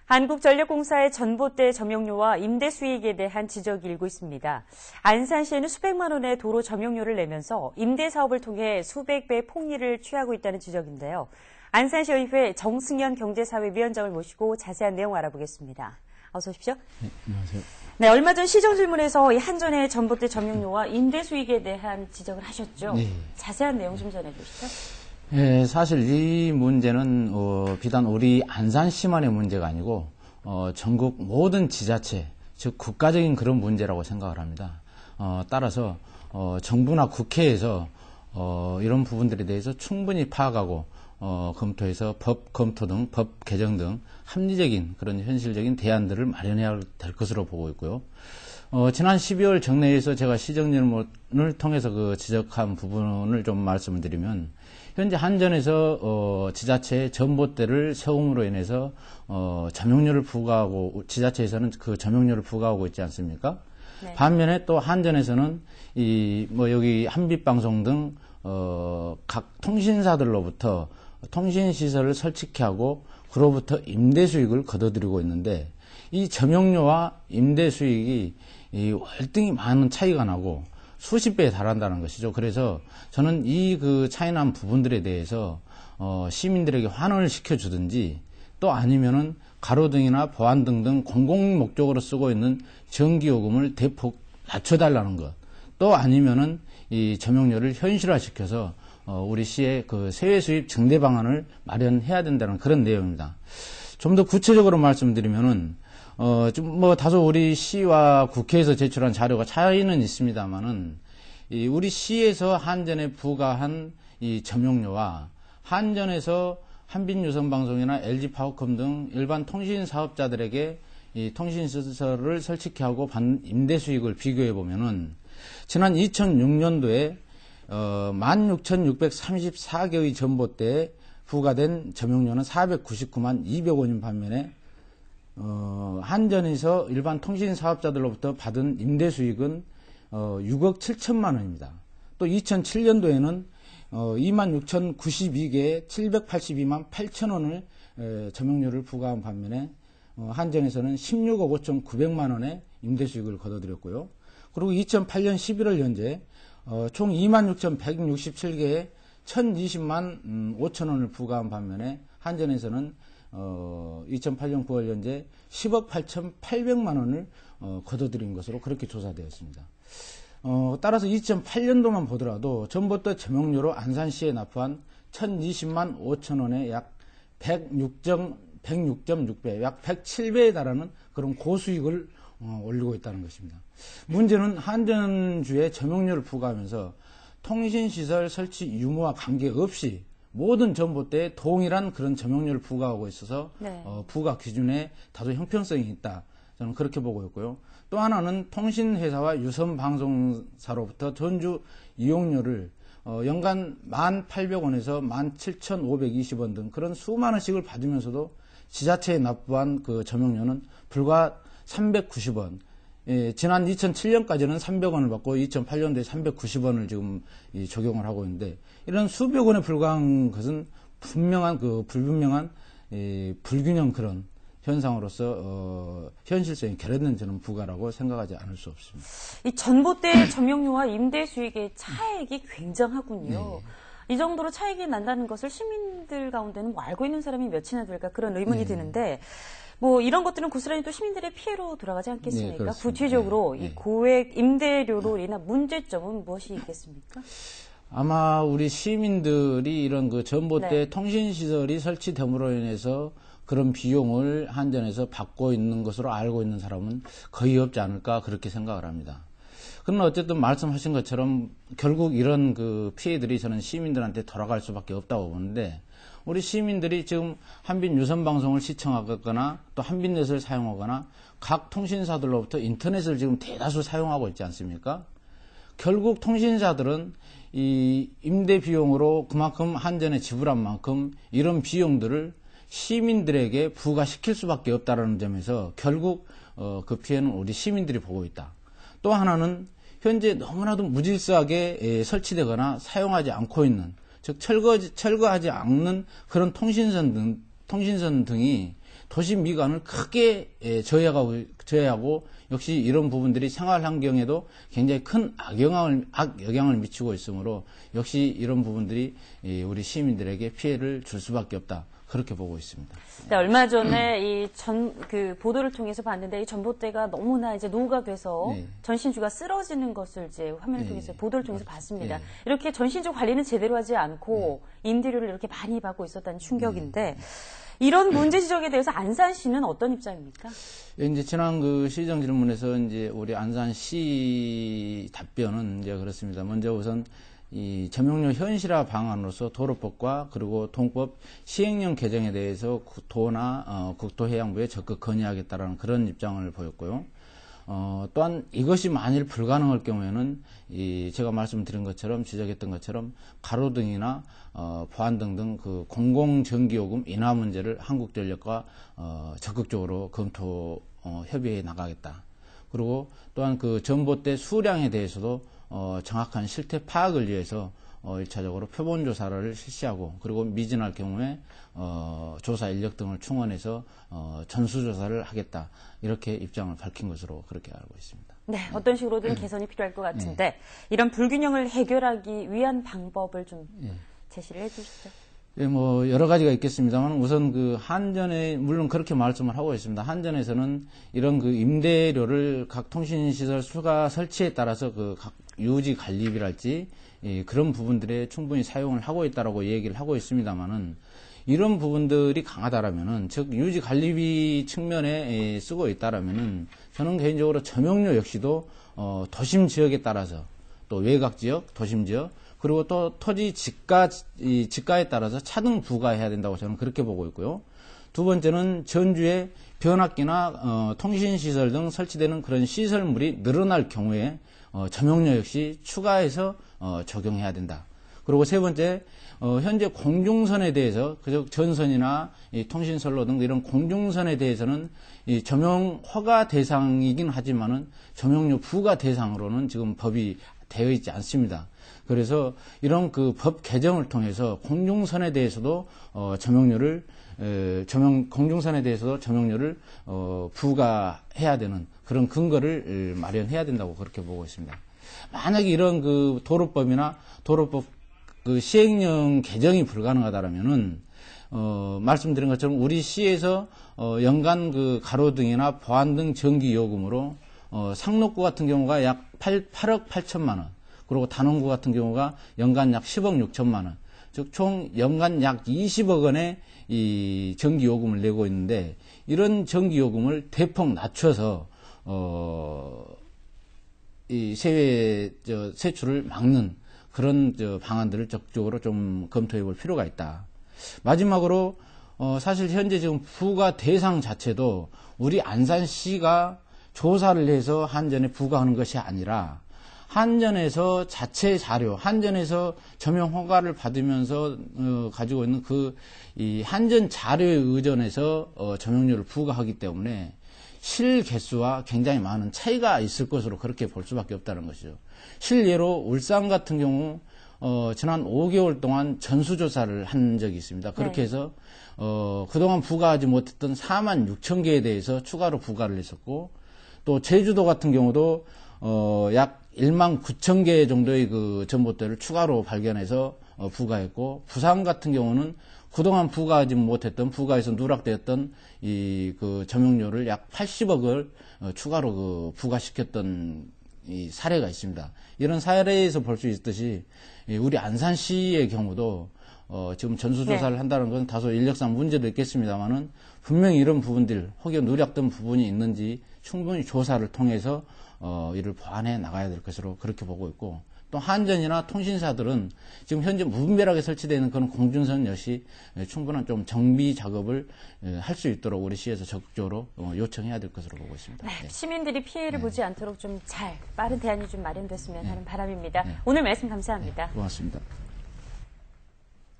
한국전력공사의 전봇대 점용료와 임대 수익에 대한 지적이 일고 있습니다. 안산시에는 수백만 원의 도로 점용료를 내면서 임대 사업을 통해 수백 배의 폭리를 취하고 있다는 지적인데요. 안산시의회 정승현 경제사회위원장을 모시고 자세한 내용 알아보겠습니다. 어서 오십시오. 네, 안녕하세요. 네, 얼마 전 시정질문에서 이 한전의 전봇대 점용료와 임대 수익에 대한 지적을 하셨죠. 네. 자세한 내용 좀 전해주시죠. 네, 사실 이 문제는 비단 우리 안산시만의 문제가 아니고 전국 모든 지자체, 즉 국가적인 그런 문제라고 생각을 합니다. 따라서 정부나 국회에서 이런 부분들에 대해서 충분히 파악하고 검토해서 법 검토 등 법 개정 등 합리적인 그런 현실적인 대안들을 마련해야 될 것으로 보고 있고요. 지난 12월 정례에서 제가 시정질문을 통해서 그 지적한 부분을 좀 말씀을 드리면, 현재 한전에서 지자체에 전봇대를 세움으로 인해서 점용료를 부과하고, 지자체에서는 그 점용료를 부과하고 있지 않습니까? 네. 반면에 또 한전에서는 여기 한빛방송 등 각 통신사들로부터 통신시설을 설치하고 그로부터 임대 수익을 거둬들이고 있는데, 이 점용료와 임대 수익이 월등히 많은 차이가 나고 수십 배에 달한다는 것이죠. 그래서 저는 그 차이 난 부분들에 대해서 시민들에게 환원을 시켜주든지, 또 아니면은 가로등이나 보안등 등 공공 목적으로 쓰고 있는 전기요금을 대폭 낮춰달라는 것, 또 아니면은 이 점용료를 현실화시켜서 우리 시의 그 세외 수입 증대 방안을 마련해야 된다는 그런 내용입니다. 좀 더 구체적으로 말씀드리면은 다소 우리 시와 국회에서 제출한 자료가 차이는 있습니다만은, 우리 시에서 한전에 부과한 이 점용료와 한전에서 한빛유선방송이나 LG파워컴 등 일반 통신 사업자들에게 이 통신시설을 설치하고 받는 임대 수익을 비교해 보면은, 지난 2006년도에 16,634개의 전봇대에 부과된 점용료는 499만 200원인 반면에 한전에서 일반 통신 사업자들로부터 받은 임대 수익은 6억 7천만 원입니다. 또 2007년도에는 26,092개에 782만 8천 원을 점용료를 부과한 반면에 한전에서는 16억 5,900만 원의 임대 수익을 거둬들였고요. 그리고 2008년 11월 현재 총 26,167개에 1,020만 5천 원을 부과한 반면에 한전에서는 2008년 9월 현재 10억 8,800만 원을 거둬들인 것으로 그렇게 조사되었습니다. 따라서 2008년도만 보더라도 전봇대 점용료로 안산시에 납부한 1,020만 5천 원에 약 106.6배, 약 107배에 달하는 그런 고수익을 올리고 있다는 것입니다. 문제는 한전주에 점용료를 부과하면서 통신시설 설치 유무와 관계없이 모든 전봇대에 동일한 그런 점용료를 부과하고 있어서 네. 부과 기준에 다소 형평성이 있다. 저는 그렇게 보고 있고요. 또 하나는 통신회사와 유선방송사로부터 전주 이용료를 연간 1,800원에서 17,520원 등 그런 수만 원씩을 받으면서도 지자체에 납부한 그 점용료는 불과 390원. 지난 2007년까지는 300원을 받고 2008년도에 390원을 지금 적용을 하고 있는데, 이런 수백 원에 불과한 것은 불분명한 불균형 그런 현상으로서 현실성이 결여된 저는 부과라고 생각하지 않을 수 없습니다. 이 전봇대 점용료와 임대 수익의 차액이 굉장하군요. 네. 이 정도로 차익이 난다는 것을 시민들 가운데는 알고 있는 사람이 몇이나 될까 그런 의문이 드는데, 이런 것들은 고스란히 또 시민들의 피해로 돌아가지 않겠습니까? 네, 구체적으로 이 고액 임대료로 인한 문제점은 무엇이 있겠습니까? 아마 우리 시민들이 이런 그 전봇대 통신시설이 설치됨으로 인해서 그런 비용을 한전에서 받고 있는 것으로 알고 있는 사람은 거의 없지 않을까 그렇게 생각을 합니다. 그러나 어쨌든 말씀하신 것처럼 결국 이런 그 피해들이 저는 시민들한테 돌아갈 수밖에 없다고 보는데, 우리 시민들이 지금 한빛 유선방송을 시청하거나 또 한빛넷을 사용하거나 각 통신사들로부터 인터넷을 지금 대다수 사용하고 있지 않습니까? 결국 통신사들은 이 임대 비용으로 그만큼 한전에 지불한 만큼 이런 비용들을 시민들에게 부과시킬 수밖에 없다는 점에서 결국 그 피해는 우리 시민들이 보고 있다. 또 하나는 현재 너무나도 무질서하게 설치되거나 사용하지 않고 있는, 즉 철거하지 않는 그런 통신선 등이 도시 미관을 크게 저해하고 역시 이런 부분들이 생활 환경에도 굉장히 큰 악영향을 미치고 있으므로 역시 이런 부분들이 우리 시민들에게 피해를 줄 수밖에 없다. 그렇게 보고 있습니다. 네, 얼마 전에 그 보도를 통해서 봤는데 이 전봇대가 너무나 이제 노후가 돼서 네. 전신주가 쓰러지는 것을 이제 화면을 네. 통해서 보도를 통해서 봤습니다. 네. 이렇게 전신주 관리는 제대로 하지 않고 임대료를 이렇게 많이 받고 있었다는 충격인데 이런 문제 지적에 대해서 안산시는 어떤 입장입니까? 이제 지난 그 시정 질문에서 이제 우리 안산시 답변은 이제 그렇습니다. 먼저 우선 이 점용료 현실화 방안으로서 도로법과 그리고 동법 시행령 개정에 대해서 도나 국토해양부에 적극 건의하겠다라는 그런 입장을 보였고요. 또한 이것이 만일 불가능할 경우에는 제가 말씀드린 것처럼 지적했던 것처럼 가로등이나 보안등 등 그 공공전기요금 인하 문제를 한국전력과 적극적으로 검토 협의해 나가겠다. 그리고 또한 그 전봇대 수량에 대해서도 정확한 실태 파악을 위해서 1차적으로 표본 조사를 실시하고 그리고 미진할 경우에 조사 인력 등을 충원해서 전수조사를 하겠다. 이렇게 입장을 밝힌 것으로 그렇게 알고 있습니다. 네, 어떤 식으로든 개선이 필요할 것 같은데 이런 불균형을 해결하기 위한 방법을 좀 제시를 해 주시죠. 예, 뭐 여러 가지가 있겠습니다만 우선 그 한전에 물론 그렇게 말씀을 하고 있습니다. 한전에서는 이런 그 임대료를 각 통신시설 수가 설치에 따라서 그 각 유지 관리비랄지 그런 부분들에 충분히 사용을 하고 있다라고 얘기를 하고 있습니다만은 이런 부분들이 강하다라면은 즉 유지 관리비 측면에 쓰고 있다라면은 저는 개인적으로 점용료 역시도 도심 지역에 따라서 또 외곽 지역, 도심 지역 그리고 또 토지 지가에 따라서 차등 부과해야 된다고 저는 그렇게 보고 있고요. 두 번째는 전주에 변압기나 통신시설 등 설치되는 그런 시설물이 늘어날 경우에 점용료 역시 추가해서 적용해야 된다. 그리고 세 번째, 현재 공중선에 대해서 그저 전선이나 이 통신선로 등 이런 공중선에 대해서는 이 점용 허가 대상이긴 하지만은 점용료 부과 대상으로는 지금 법이 되어 있지 않습니다. 그래서 이런 그 법 개정을 통해서 공중선에 대해서도 공중선에 대해서도 점용료를 부과해야 되는 그런 근거를 마련해야 된다고 그렇게 보고 있습니다. 만약에 이런 그 도로법이나 도로법 그 시행령 개정이 불가능하다라면은 말씀드린 것처럼 우리 시에서 연간 그 가로등이나 보안등 전기 요금으로 상록구 같은 경우가 약 8억 8천만 원, 그리고 단원구 같은 경우가 연간 약 10억 6천만 원, 즉 총 연간 약 20억 원의 이 전기 요금을 내고 있는데 이런 전기 요금을 대폭 낮춰서 이 세출을 막는 그런 방안들을 적극적으로 좀 검토해 볼 필요가 있다. 마지막으로 사실 현재 지금 부과 대상 자체도 우리 안산시가 조사를 해서 한전에 부과하는 것이 아니라 한전에서 자체 자료, 한전에서 점용 허가를 받으면서 가지고 있는 이 한전 자료에 의존해서 점용료를 부과하기 때문에 실 개수와 굉장히 많은 차이가 있을 것으로 그렇게 볼 수밖에 없다는 것이죠. 실예로 울산 같은 경우 지난 5개월 동안 전수조사를 한 적이 있습니다. 그렇게 해서 그동안 부과하지 못했던 4만 6천 개에 대해서 추가로 부과를 했었고, 또 제주도 같은 경우도 약 1만 9천 개 정도의 그 전봇대를 추가로 발견해서 부과했고, 부산 같은 경우는 그동안 부과하지 못했던, 부과해서 누락되었던 그 점용료를 약 80억을 추가로 그 부과시켰던 이 사례가 있습니다. 이런 사례에서 볼 수 있듯이 우리 안산시의 경우도 지금 전수조사를 한다는 것은 다소 인력상 문제도 있겠습니다만은 분명히 이런 부분들, 혹여 누락된 부분이 있는지 충분히 조사를 통해서 이를 보완해 나가야 될 것으로 그렇게 보고 있고, 또 한전이나 통신사들은 지금 현재 무분별하게 설치되어 있는 그런 공중선 역시 충분한 좀 정비 작업을 할 수 있도록 우리 시에서 적극적으로 요청해야 될 것으로 보고 있습니다. 네, 네. 시민들이 피해를 보지 않도록 좀 빠른 대안이 좀 마련됐으면 하는 바람입니다. 네. 오늘 말씀 감사합니다. 네, 고맙습니다.